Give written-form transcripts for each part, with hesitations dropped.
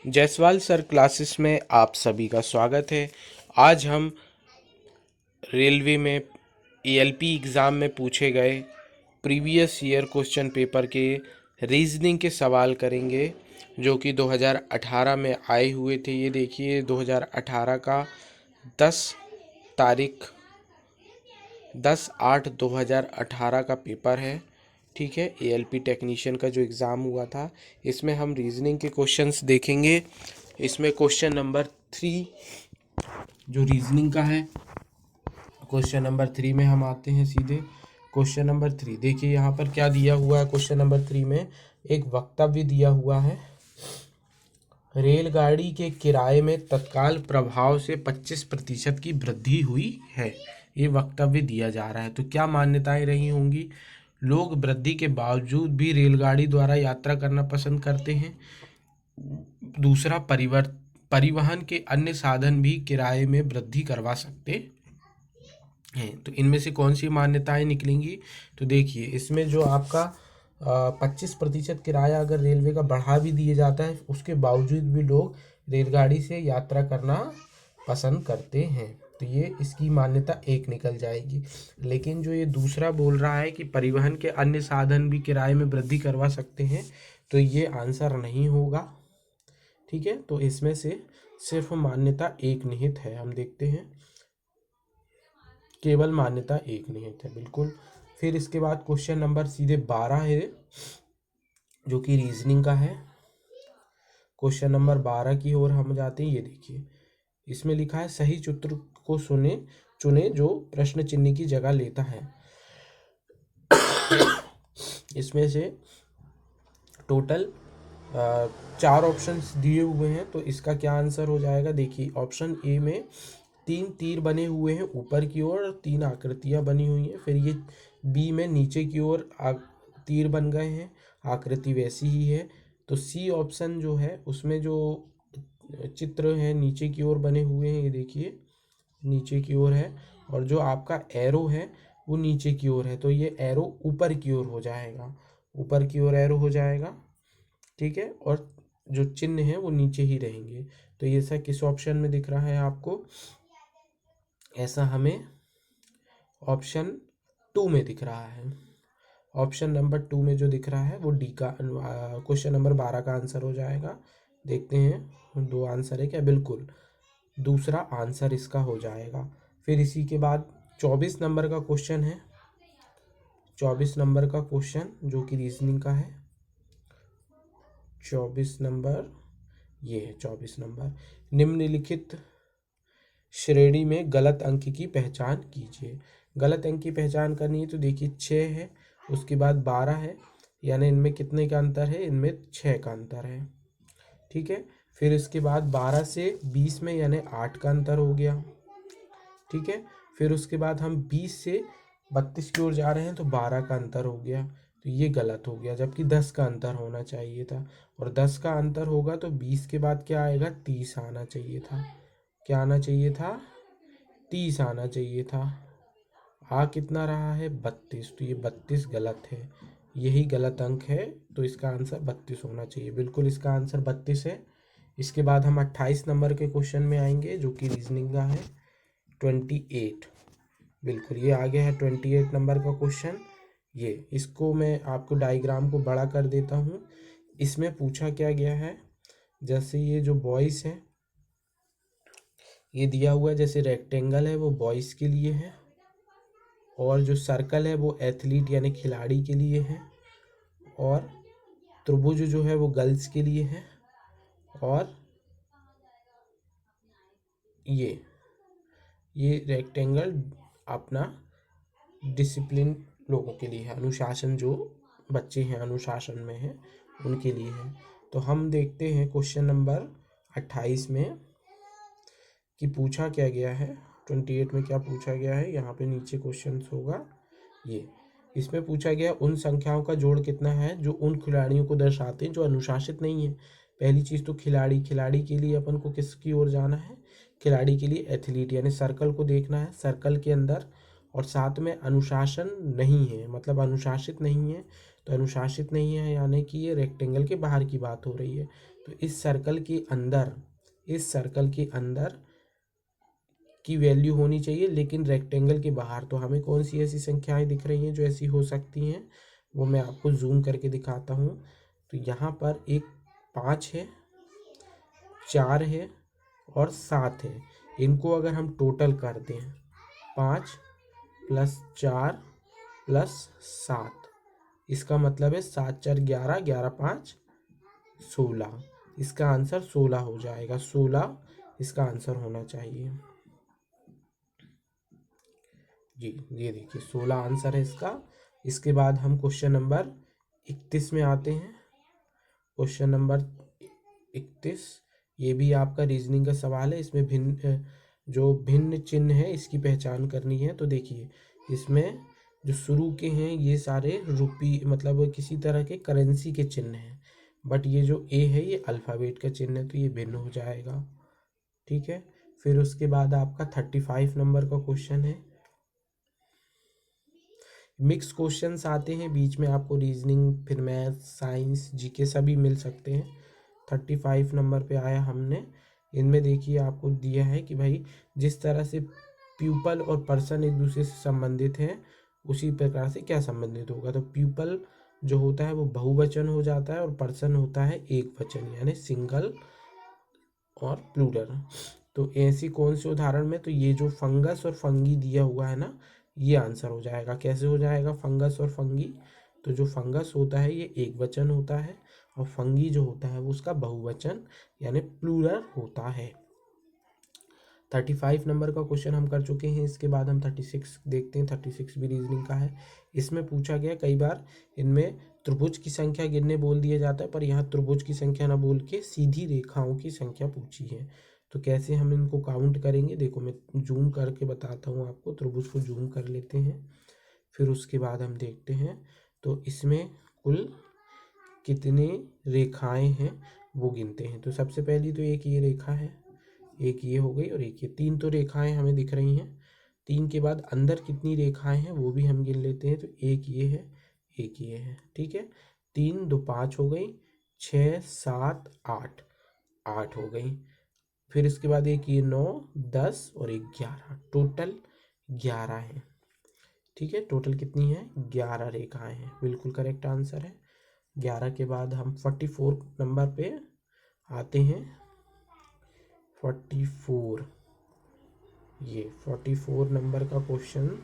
Jaiswal sir classes में आप सभी का स्वागत है। आज हम रेलवे में ईएलपी एग्ज़ाम में पूछे गए प्रीवियस ईयर क्वेश्चन पेपर के रीजनिंग के सवाल करेंगे, जो कि 2018 में आए हुए थे। ये देखिए 2018 का 10 तारीख 10/8/2018 का पेपर है। ठीक है, एएलपी टेक्नीशियन का जो एग्ज़ाम हुआ था, इसमें हम रीजनिंग के क्वेश्चंस देखेंगे। इसमें क्वेश्चन नंबर 3 जो रीजनिंग का है, क्वेश्चन नंबर 3 में हम आते हैं सीधे। क्वेश्चन नंबर 3 देखिए, यहाँ पर क्या दिया हुआ है। क्वेश्चन नंबर 3 में एक वक्तव्य दिया हुआ है। रेलगाड़ी के किराए में तत्काल प्रभाव से 25% की वृद्धि हुई है। ये वक्तव्य दिया जा रहा है। तो क्या मान्यताएं रही होंगी? लोग वृद्धि के बावजूद भी रेलगाड़ी द्वारा यात्रा करना पसंद करते हैं। दूसरा, परिवहन के अन्य साधन भी किराए में वृद्धि करवा सकते हैं। तो इनमें से कौन सी मान्यताएं निकलेंगी? तो देखिए, इसमें जो आपका 25% किराया अगर रेलवे का बढ़ा भी दिया जाता है, उसके बावजूद भी लोग रेलगाड़ी से यात्रा करना पसंद करते हैं। तो ये इसकी मान्यता एक निकल जाएगी। लेकिन जो ये दूसरा बोल रहा है कि परिवहन के अन्य साधन भी किराए में वृद्धि करवा सकते हैं, तो ये आंसर नहीं होगा। ठीक है, तो इसमें से सिर्फ मान्यता एक निहित है। हम देखते हैं, केवल मान्यता एक निहित है, बिल्कुल। फिर इसके बाद क्वेश्चन नंबर सीधे 12 है, जो कि रीजनिंग का है। क्वेश्चन नंबर 12 की ओर हम जाते हैं। ये देखिए, इसमें लिखा है सही चित्र को चुने जो प्रश्न चिन्ह की जगह लेता है। इसमें से टोटल 4 ऑप्शंस दिए हुए हैं, तो इसका क्या आंसर हो जाएगा? देखिए, ऑप्शन ए में 3 तीर बने हुए हैं ऊपर की ओर और 3 आकृतियां बनी हुई हैं। फिर ये बी में नीचे की ओर तीर बन गए हैं, आकृति वैसी ही है। तो सी ऑप्शन जो है, उसमें जो चित्र है नीचे की ओर बने हुए हैं, ये देखिए नीचे की ओर है, और जो आपका एरो है वो नीचे की ओर है। तो ये एरो ऊपर की ओर हो जाएगा, ऊपर की ओर एरो हो जाएगा। ठीक है, और जो चिन्ह है वो नीचे ही रहेंगे। तो ये ऐसा किस ऑप्शन में दिख रहा है आपको? ऐसा हमें ऑप्शन 2 में दिख रहा है। ऑप्शन नंबर 2 में जो दिख रहा है वो डी का क्वेश्चन नंबर 12 का आंसर हो जाएगा। देखते हैं 2 आंसर है क्या? बिल्कुल, दूसरा आंसर इसका हो जाएगा। फिर इसी के बाद 24 नंबर का क्वेश्चन है। 24 नंबर का क्वेश्चन जो कि रीजनिंग का है। 24 नंबर, ये है 24 नंबर। निम्नलिखित श्रेणी में गलत अंक की पहचान कीजिए। गलत अंक की पहचान करनी है, तो देखिए 6 है, उसके बाद 12 है, यानी इनमें कितने का अंतर है? इनमें 6 का अंतर है। ठीक है, फिर इसके बाद 12 से 20 में यानी 8 का अंतर हो गया। ठीक है, फिर उसके बाद हम 20 से 32 की ओर जा रहे हैं, तो 12 का अंतर हो गया। तो ये गलत हो गया, जबकि 10 का अंतर होना चाहिए था। और 10 का अंतर होगा तो 20 के बाद क्या आएगा? 30 आना चाहिए था। क्या आना चाहिए था? 30 आना चाहिए था। आ कितना रहा है? 32। तो ये 32 गलत है, यही गलत अंक है। तो इसका आंसर 32 होना चाहिए। बिल्कुल, इसका आंसर 32 है। इसके बाद हम 28 नंबर के क्वेश्चन में आएंगे, जो कि रीजनिंग का है। 28, बिल्कुल ये आ गया है 28 नंबर का क्वेश्चन। ये इसको मैं आपको डायग्राम को बड़ा कर देता हूँ। इसमें पूछा क्या गया है, जैसे ये जो बॉयज़ है, ये दिया हुआ है, जैसे रेक्टेंगल है वो बॉयज़ के लिए है, और जो सर्कल है वो एथलीट यानी खिलाड़ी के लिए है, और त्रिभुज जो है वो गर्ल्स के लिए है, और ये रेक्टेंगल अपना डिसिप्लिन लोगों के लिए है, अनुशासन, जो बच्चे हैं अनुशासन में हैं उनके लिए है। तो हम देखते हैं क्वेश्चन नंबर 28 में कि पूछा क्या गया है। 28 में क्या पूछा गया है, यहाँ पे नीचे क्वेश्चन होगा। ये इसमें पूछा गया उन संख्याओं का जोड़ कितना है जो उन खिलाड़ियों को दर्शाते हैं जो अनुशासित नहीं है। पहली चीज़ तो खिलाड़ी के लिए अपन को किसकी ओर जाना है? खिलाड़ी के लिए एथलीट यानी सर्कल को देखना है, सर्कल के अंदर, और साथ में अनुशासन नहीं है, मतलब अनुशासित नहीं है। तो अनुशासित नहीं है, यानी कि ये रेक्टेंगल के बाहर की बात हो रही है। तो इस सर्कल के अंदर की वैल्यू होनी चाहिए, लेकिन रेक्टेंगल के बाहर। तो हमें कौन सी ऐसी संख्याएं दिख रही हैं जो ऐसी हो सकती हैं, वो मैं आपको जूम करके दिखाता हूँ। तो यहाँ पर एक 5 है, 4 है और 7 है। इनको अगर हम टोटल कर दें 5 + 4 + 7, इसका मतलब है 7 × 4 = 11, 11 × 5 = 16। इसका आंसर 16 हो जाएगा। 16 इसका आंसर होना चाहिए जी। ये देखिए 16 आंसर है इसका। इसके बाद हम क्वेश्चन नंबर 31 में आते हैं। क्वेश्चन नंबर 31, ये भी आपका रीजनिंग का सवाल है। इसमें भिन्न चिन्ह है, इसकी पहचान करनी है। तो देखिए इसमें जो शुरू के हैं ये सारे रुपी, मतलब किसी तरह के करेंसी के चिन्ह हैं, बट ये जो ए है ये अल्फ़ाबेट का चिन्ह है, तो ये भिन्न हो जाएगा। ठीक है। फिर उसके बाद आपका 35 नंबर का क्वेश्चन है। मिक्स क्वेश्चंस आते हैं बीच में, आपको रीजनिंग, फिर मैथ, साइंस, जीके सभी मिल सकते हैं। 35 नंबर पे आया हमने। इनमें देखिए आपको दिया है कि भाई जिस तरह से प्यूपल और पर्सन एक दूसरे से संबंधित हैं, उसी प्रकार से क्या संबंधित होगा। तो प्यूपल जो होता है वो बहुवचन हो जाता है और पर्सन होता है एक वचन, यानी सिंगल और प्लूरल। तो ऐसी कौन से उदाहरण में, तो ये जो फंगस और फंगी दिया हुआ है ना, ये आंसर हो जाएगा। कैसे हो जाएगा फंगस और फंगी, तो जो फंगस होता है ये एक वचन होता है और फंगी जो होता है वो उसका बहुवचन यानी प्लूरल होता है। 35 नंबर का क्वेश्चन हम कर चुके हैं। इसके बाद हम 36 देखते हैं। 36 भी रीजनिंग का है। इसमें पूछा गया, कई बार इनमें त्रिभुज की संख्या गिनने बोल दिया जाता है, पर यहाँ त्रिभुज की संख्या ना बोल के सीधी रेखाओं की संख्या पूछी है। तो कैसे हम इनको काउंट करेंगे, देखो मैं जूम करके बताता हूँ आपको। त्रिभुज को जूम कर लेते हैं, फिर उसके बाद हम देखते हैं। तो इसमें कुल कितने रेखाएं हैं वो गिनते हैं। तो सबसे पहली तो एक ये रेखा है, एक ये हो गई और एक ये, 3 तो रेखाएं हमें दिख रही हैं। 3 के बाद अंदर कितनी रेखाएं हैं वो भी हम गिन लेते हैं। तो एक ये है, एक ये है। ठीक है। 3 2 5 हो गई, 6 7 8, 8 हो गई। फिर इसके बाद एक ये 9 10 और एक 11, टोटल 11 है। ठीक है। टोटल कितनी है, 11 रेखाएं हैं। बिल्कुल करेक्ट आंसर है। 11 के बाद हम 44 नंबर पे आते हैं। 44, ये 44 नंबर का क्वेश्चन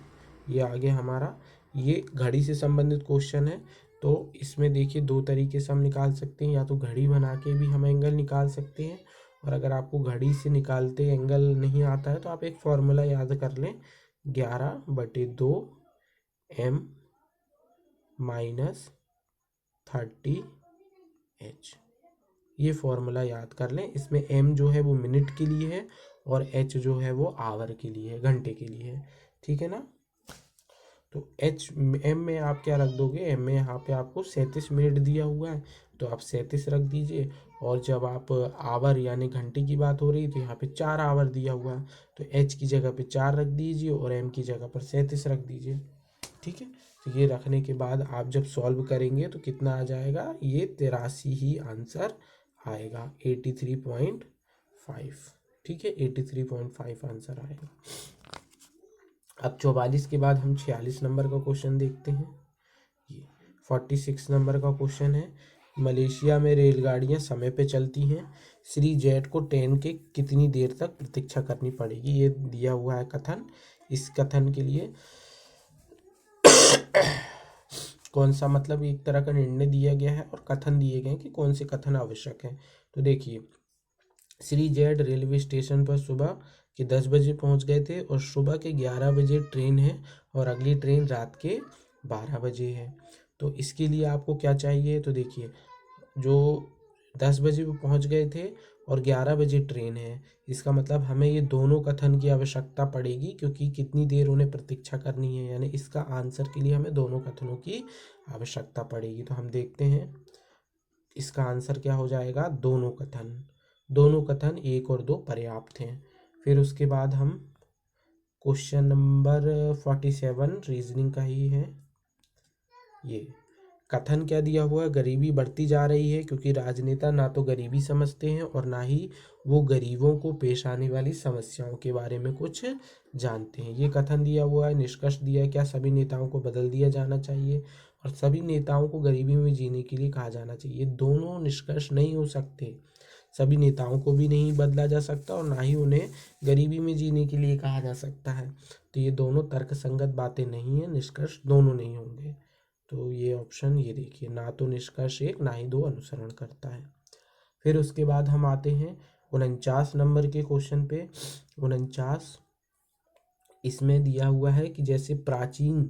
ये आ गया हमारा। ये घड़ी से संबंधित क्वेश्चन है। तो इसमें देखिए 2 तरीके से हम निकाल सकते हैं, या तो घड़ी बना के भी हम एंगल निकाल सकते हैं, और अगर आपको घड़ी से निकालते एंगल नहीं आता है तो आप एक फॉर्मूला याद कर लें, 11/2 m - 30h। ये फॉर्मूला याद कर लें। इसमें m जो है वो मिनट के लिए है और h जो है वो आवर के लिए है, घंटे के लिए है। ठीक है ना। तो m में आप क्या रख दोगे, m में यहाँ पे आपको 37 मिनट दिया हुआ है, तो आप 37 रख दीजिए। और जब आप आवर यानी घंटे की बात हो रही है तो यहाँ पे 4 आवर दिया हुआ है, तो h की जगह पे 4 रख दीजिए और m की जगह पर 37 रख दीजिए। ठीक है। तो ये रखने के बाद आप जब सॉल्व करेंगे तो कितना आ जाएगा, ये 83 ही आंसर आएगा, 83.5। ठीक है, 83.5 आंसर आएगा। अब 44 के बाद हम 46 नंबर का क्वेश्चन देखते हैं। ये 46 नंबर का क्वेश्चन है। मलेशिया में रेलगाड़ियां समय पे चलती हैं, श्री जेट को ट्रेन के कितनी देर तक प्रतीक्षा करनी पड़ेगी। ये दिया हुआ है कथन। इस कथन के लिए कौन सा, मतलब एक तरह का निर्णय दिया गया है और कथन दिए गए हैं कि कौन से कथन आवश्यक हैं। तो देखिए, श्री जेड रेलवे स्टेशन पर सुबह के 10 बजे पहुंच गए थे और सुबह के 11 बजे ट्रेन है और अगली ट्रेन रात के 12 बजे है। तो इसके लिए आपको क्या चाहिए, तो देखिए जो 10 बजे वो पहुंच गए थे और 11 बजे ट्रेन है, इसका मतलब हमें ये दोनों कथन की आवश्यकता पड़ेगी, क्योंकि कितनी देर उन्हें प्रतीक्षा करनी है, यानी इसका आंसर के लिए हमें दोनों कथनों की आवश्यकता पड़ेगी। तो हम देखते हैं इसका आंसर क्या हो जाएगा, दोनों कथन। दोनों कथन 1 और 2 पर्याप्त हैं। फिर उसके बाद हम क्वेश्चन नंबर 47 रीजनिंग का ही है। ये कथन क्या दिया हुआ है, गरीबी बढ़ती जा रही है क्योंकि राजनेता ना तो गरीबी समझते हैं और ना ही वो गरीबों को पेश आने वाली समस्याओं के बारे में कुछ जानते हैं। ये कथन दिया हुआ है। निष्कर्ष दिया है, क्या सभी नेताओं को बदल दिया जाना चाहिए और सभी नेताओं को गरीबी में जीने के लिए कहा जाना चाहिए। ये दोनों निष्कर्ष नहीं हो सकते। सभी नेताओं को भी नहीं बदला जा सकता और ना ही उन्हें गरीबी में जीने के लिए कहा जा सकता है। तो ये दोनों तर्कसंगत बातें नहीं है, निष्कर्ष दोनों नहीं होंगे। तो ये ऑप्शन, ये देखिए, ना तो निष्कर्ष एक ना ही दो अनुसरण करता है। फिर उसके बाद हम आते हैं 49 नंबर के क्वेश्चन पे। 49 इसमें दिया हुआ है कि जैसे प्राचीन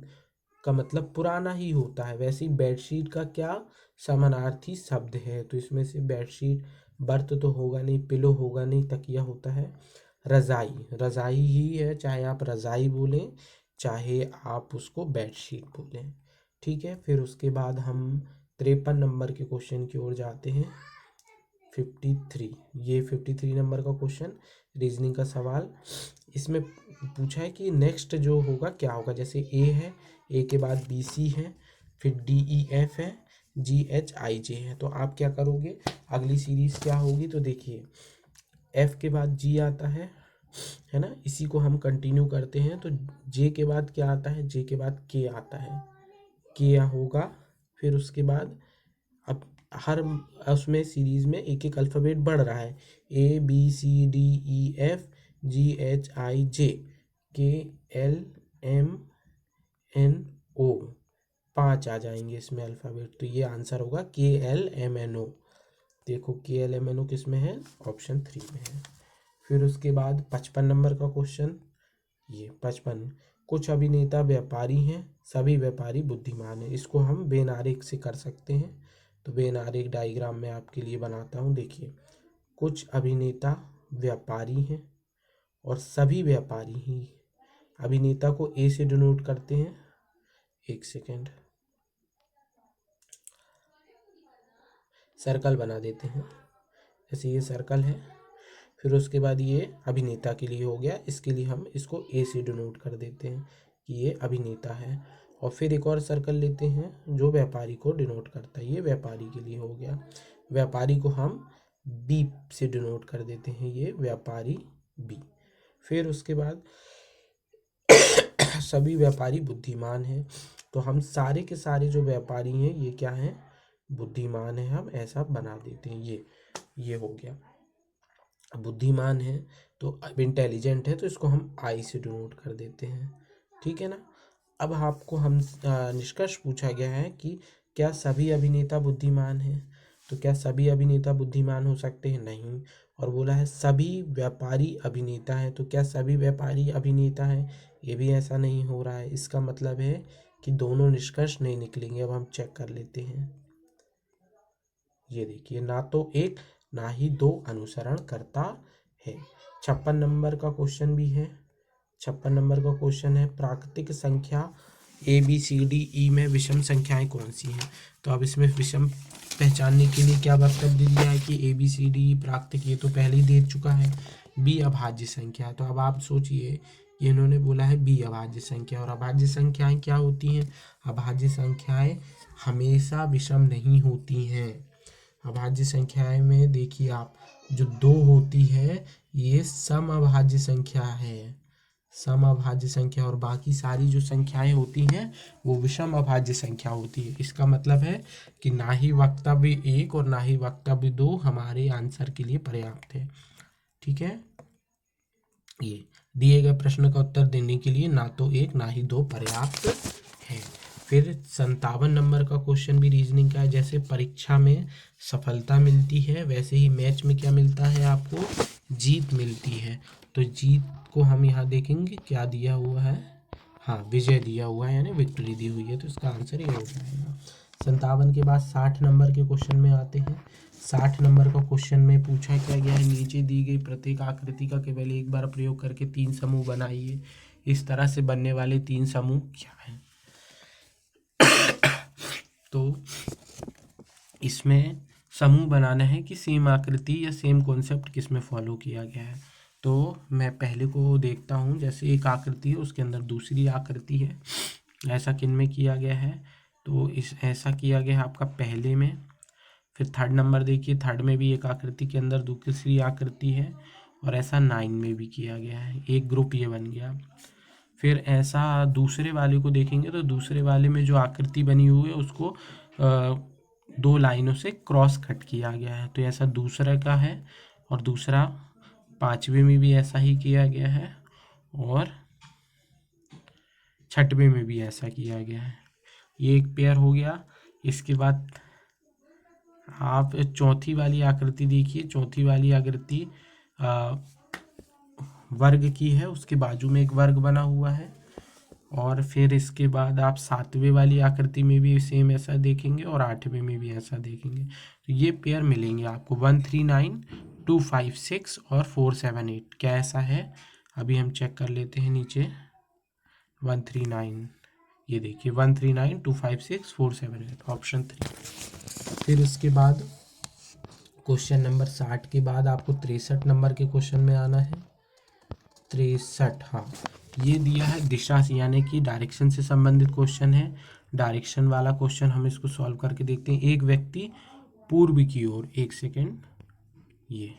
का मतलब पुराना ही होता है, वैसे ही बेडशीट का क्या समानार्थी शब्द है। तो इसमें से बेडशीट, बर्थ तो होगा नहीं, पिलो होगा नहीं, तकिया होता है रजाई। रजाई ही है, चाहे आप रजाई बोलें चाहे आप उसको बेडशीट बोलें। ठीक है। फिर उसके बाद हम 53 नंबर के क्वेश्चन की ओर जाते हैं। 53, ये 53 नंबर का क्वेश्चन, रीजनिंग का सवाल। इसमें पूछा है कि नेक्स्ट जो होगा क्या होगा। जैसे ए है, ए के बाद बी सी है, फिर डी ई एफ है, जी एच आई जे है। तो आप क्या करोगे, अगली सीरीज क्या होगी, तो देखिए एफ के बाद जी आता है ना, इसी को हम कंटिन्यू करते हैं। तो जे के बाद क्या आता है, जे के बाद के आता है, के होगा। फिर उसके बाद अब हर उसमें सीरीज में एक एक अल्फ़ाबेट बढ़ रहा है, A B C D E F G H I J K L M N O, 5 आ जाएंगे इसमें अल्फ़ाबेट। तो ये आंसर होगा के एल एम एन ओ। देखो के एल एम एन ओ किस में है, ऑप्शन 3 में है। फिर उसके बाद 55 नंबर का क्वेश्चन, ये 55, कुछ अभिनेता व्यापारी हैं, सभी व्यापारी बुद्धिमान हैं। इसको हम बेनारेक से कर सकते हैं। तो बेनारेक डायग्राम में आपके लिए बनाता हूँ। देखिए, कुछ अभिनेता व्यापारी हैं और सभी व्यापारी ही। अभिनेता को ए से डिनोट करते हैं, एक सेकेंड, सर्कल बना देते हैं, जैसे ये सर्कल है। फिर उसके बाद ये अभिनेता के लिए हो गया, इसके लिए हम इसको ए से डिनोट कर देते हैं कि ये अभिनेता है। और फिर एक और सर्कल लेते हैं जो व्यापारी को डिनोट करता है, ये व्यापारी के लिए हो गया। व्यापारी को हम बी से डिनोट कर देते हैं, ये व्यापारी बी। फिर उसके बाद सभी व्यापारी बुद्धिमान हैं, तो हम सारे के सारे जो व्यापारी हैं ये क्या हैं, बुद्धिमान है। हम ऐसा बना देते हैं, ये हो गया। बुद्धिमान है तो अब इंटेलिजेंट है, तो इसको हम आई से डिनोट कर देते हैं। ठीक है ना। अब आपको हम निष्कर्ष पूछा गया है कि क्या सभी अभिनेता बुद्धिमान हैं। तो क्या सभी अभिनेता बुद्धिमान हो सकते हैं, नहीं। और बोला है सभी व्यापारी अभिनेता हैं, तो क्या सभी व्यापारी अभिनेता हैं, ये भी ऐसा नहीं हो रहा है। इसका मतलब है कि दोनों निष्कर्ष नहीं निकलेंगे। अब हम चेक कर लेते हैं। ये देखिए, ना तो एक ना ही दो अनुसरण करता है। 56 नंबर का क्वेश्चन भी है। 56 नंबर का क्वेश्चन है, प्राकृतिक संख्या ए बी सी डी ई में विषम संख्याएं कौन सी हैं। तो अब इसमें विषम पहचानने के लिए क्या वक्तव्य दिया है कि ए बी सी डी ई प्राकृतिक, ये तो पहले ही दे चुका है। बी अभाज्य संख्या, तो अब आप सोचिए, ये इन्होंने बोला है बी अभाज्य संख्या। और अभाज्य संख्याएं क्या होती हैं, अभाज्य संख्याएं हमेशा विषम नहीं होती हैं। अभाज्य संख्याएं में देखिए आप, जो 2 होती है ये सम अभाज्य संख्या है, सम अभाज्य संख्या। और बाकी सारी जो संख्याएं होती हैं वो विषम अभाज्य संख्या होती है। इसका मतलब है कि ना ही वक्तव्य 1 और ना ही वक्तव्य 2 हमारे आंसर के लिए पर्याप्त है। ठीक है। ये दिए गए प्रश्न का उत्तर देने के लिए ना तो 1 ना ही 2 पर्याप्त है। फिर 57 नंबर का क्वेश्चन भी रीजनिंग का है। जैसे परीक्षा में सफलता मिलती है वैसे ही मैच में क्या मिलता है, आपको जीत मिलती है। तो जीत को हम यहाँ देखेंगे क्या दिया हुआ है, हाँ विजय दिया हुआ है, यानी विक्ट्री दी हुई है। तो इसका आंसर ये हो जाएगा। 57 के बाद 60 नंबर के क्वेश्चन में आते हैं। 60 नंबर का क्वेश्चन में पूछा क्या गया है, नीचे दी गई प्रत्येक आकृति का केवल एक बार प्रयोग करके 3 समूह बनाइए। इस तरह से बनने वाले 3 समूह क्या हैं। तो इसमें समूह बनाना है कि सेम आकृति या सेम कॉन्सेप्ट किस में फॉलो किया गया है। तो मैं पहले को देखता हूँ, जैसे एक आकृति है उसके अंदर दूसरी आकृति है, ऐसा किन में किया गया है। तो इस ऐसा किया गया है आपका पहले में। फिर थर्ड नंबर देखिए, थर्ड में भी एक आकृति के अंदर दूसरी आकृति है, और ऐसा 9 में भी किया गया है। एक ग्रुप ये बन गया। फिर ऐसा दूसरे वाले को देखेंगे तो दूसरे वाले में जो आकृति बनी हुई है उसको 2 लाइनों से क्रॉस कट किया गया है। तो ऐसा दूसरा का है, और दूसरा 5वें में भी ऐसा ही किया गया है, और 6वें में भी ऐसा किया गया है। ये एक पेयर हो गया। इसके बाद आप चौथी वाली आकृति देखिए। चौथी वाली आकृति वर्ग की है, उसके बाजू में एक वर्ग बना हुआ है। और फिर इसके बाद आप 7वें वाली आकृति में भी सेम ऐसा देखेंगे, और 8वें में भी ऐसा देखेंगे। तो ये पेयर मिलेंगे आपको 139, 256 और 478। क्या ऐसा है? अभी हम चेक कर लेते हैं नीचे। 139, ये देखिए 139, 256, 478, ऑप्शन 3। फिर इसके बाद क्वेश्चन नंबर 60 के बाद आपको 63 नंबर के क्वेश्चन में आना है। 63, हाँ, ये दिया है दिशा से, यानी कि डायरेक्शन से संबंधित क्वेश्चन है। डायरेक्शन वाला क्वेश्चन हम इसको सॉल्व करके देखते हैं। एक व्यक्ति पूर्व की ओर, एक सेकेंड, ये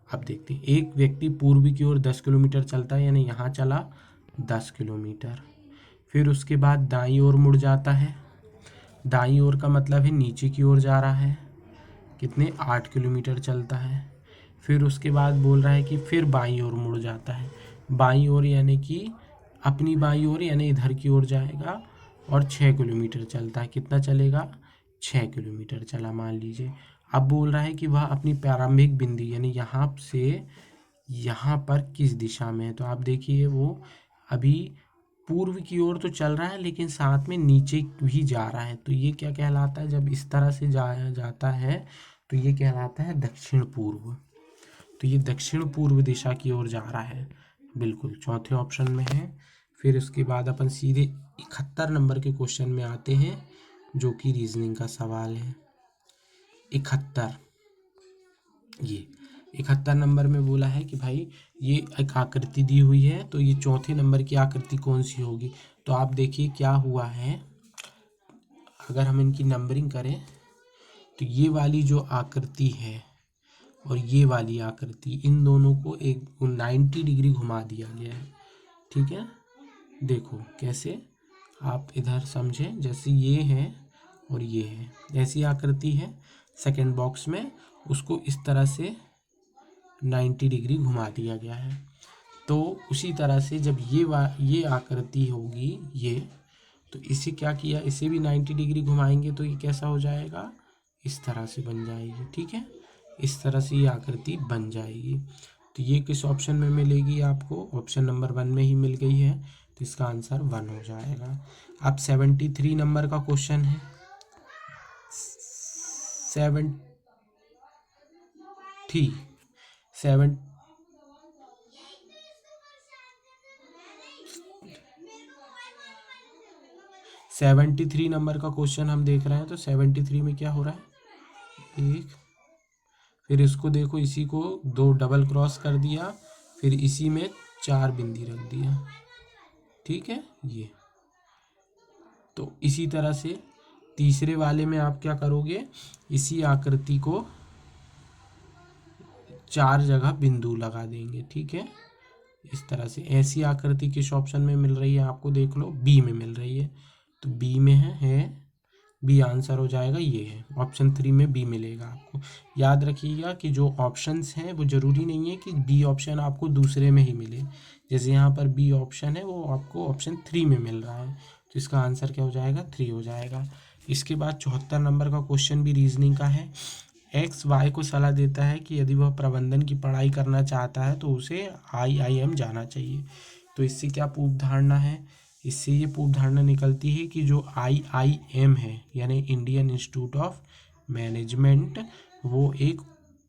अब देखते हैं। एक व्यक्ति पूर्व की ओर 10 किलोमीटर चलता है, यानी यहाँ चला 10 किलोमीटर। फिर उसके बाद दाईं ओर मुड़ जाता है। दाईं ओर का मतलब है नीचे की ओर जा रहा है। कितने? 8 किलोमीटर चलता है। फिर उसके बाद बोल रहा है कि फिर बाईं ओर मुड़ जाता है। बाईं ओर यानी कि अपनी बाईं ओर, यानी इधर की ओर जाएगा, और 6 किलोमीटर चलता है। कितना चलेगा? 6 किलोमीटर चला मान लीजिए। अब बोल रहा है कि वह अपनी प्रारंभिक बिंदु, यानी यहाँ से यहाँ पर किस दिशा में है। तो आप देखिए वो अभी पूर्व की ओर तो चल रहा है, लेकिन साथ में नीचे भी जा रहा है। तो ये क्या कहलाता है? जब इस तरह से जाया जाता है तो ये कहलाता है दक्षिण पूर्व। तो ये दक्षिण पूर्व दिशा की ओर जा रहा है, बिल्कुल चौथे ऑप्शन में है। फिर उसके बाद अपन सीधे 71 नंबर के क्वेश्चन में आते हैं, जो कि रीजनिंग का सवाल है। 71, ये 71 नंबर में बोला है कि भाई ये एक आकृति दी हुई है, तो ये चौथे नंबर की आकृति कौन सी होगी। तो आप देखिए क्या हुआ है, अगर हम इनकी नंबरिंग करें तो ये वाली जो आकृति है और ये वाली आकृति, इन दोनों को एक 90 डिग्री घुमा दिया गया है। ठीक है, देखो कैसे, आप इधर समझें। जैसे ये है और ये है, ऐसी आकृति है सेकंड बॉक्स में, उसको इस तरह से 90 डिग्री घुमा दिया गया है। तो उसी तरह से जब ये आकृति होगी ये, तो इसे क्या किया, इसे भी 90 डिग्री घुमाएंगे तो ये कैसा हो जाएगा, इस तरह से बन जाएगी। ठीक है, इस तरह से ये आकृति बन जाएगी। तो ये किस ऑप्शन में मिलेगी आपको? ऑप्शन नंबर 1 में ही मिल गई है, तो इसका आंसर 1 हो जाएगा। अब 73 नंबर का क्वेश्चन है। 73 नंबर का क्वेश्चन हम देख रहे हैं। तो 73 में क्या हो रहा है, एक, फिर इसको देखो, इसी को 2 डबल क्रॉस कर दिया, फिर इसी में 4 बिंदी रख दिया। ठीक है, ये तो इसी तरह से तीसरे वाले में आप क्या करोगे, इसी आकृति को 4 जगह बिंदु लगा देंगे। ठीक है, इस तरह से। ऐसी आकृति किस ऑप्शन में मिल रही है आपको, देख लो, बी में मिल रही है। तो बी में है बी आंसर हो जाएगा, ये है ऑप्शन 3 में बी मिलेगा आपको। याद रखिएगा कि जो ऑप्शंस हैं वो ज़रूरी नहीं है कि बी ऑप्शन आपको दूसरे में ही मिले। जैसे यहाँ पर बी ऑप्शन है, वो आपको ऑप्शन 3 में मिल रहा है, तो इसका आंसर क्या हो जाएगा, 3 हो जाएगा। इसके बाद 74 नंबर का क्वेश्चन भी रीजनिंग का है। एक्स वाई को सलाह देता है कि यदि वह प्रबंधन की पढ़ाई करना चाहता है तो उसे IIM जाना चाहिए। तो इससे क्या पूर्व धारणा है, इससे ये पूर्व धारणा निकलती है कि जो IIM है, यानी इंडियन इंस्टीट्यूट ऑफ मैनेजमेंट, वो एक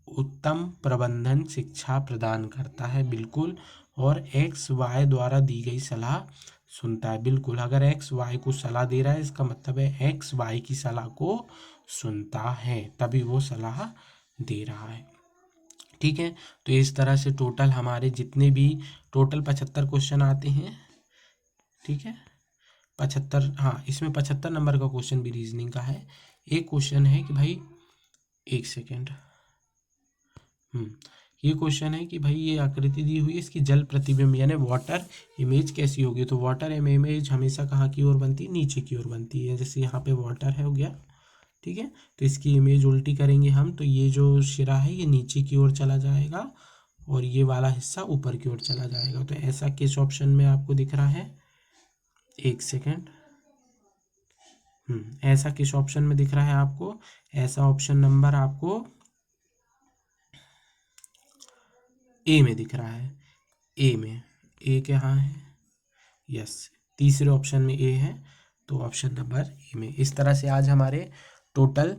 उत्तम प्रबंधन शिक्षा प्रदान करता है, बिल्कुल। और XY द्वारा दी गई सलाह सुनता है, बिल्कुल। अगर XY को सलाह दे रहा है, इसका मतलब है XY की सलाह को सुनता है, तभी वो सलाह दे रहा है। ठीक है, तो इस तरह से टोटल हमारे जितने भी टोटल 75 क्वेश्चन आते हैं। ठीक है, 75, हाँ इसमें 75 नंबर का क्वेश्चन भी रीजनिंग का है। एक क्वेश्चन है कि भाई, एक सेकेंड, ये क्वेश्चन है कि भाई ये आकृति दी हुई है, इसकी जल प्रतिबिंब यानी वाटर इमेज कैसी होगी। तो वाटर इमेज हमेशा कहाँ की ओर बनती है, नीचे की ओर बनती है। जैसे यहाँ पे वाटर है हो गया, ठीक है, तो इसकी इमेज उल्टी करेंगे हम, तो ये जो सिरा है ये नीचे की ओर चला जाएगा और ये वाला हिस्सा ऊपर की ओर चला जाएगा। तो ऐसा किस ऑप्शन में आपको दिख रहा है, एक सेकेंड, ऐसा किस ऑप्शन में दिख रहा है आपको, ऐसा ऑप्शन नंबर आपको ए में दिख रहा है, ए में, ए कहाँ है, यस, तीसरे ऑप्शन में ए है, तो ऑप्शन नंबर ए में। इस तरह से आज हमारे टोटल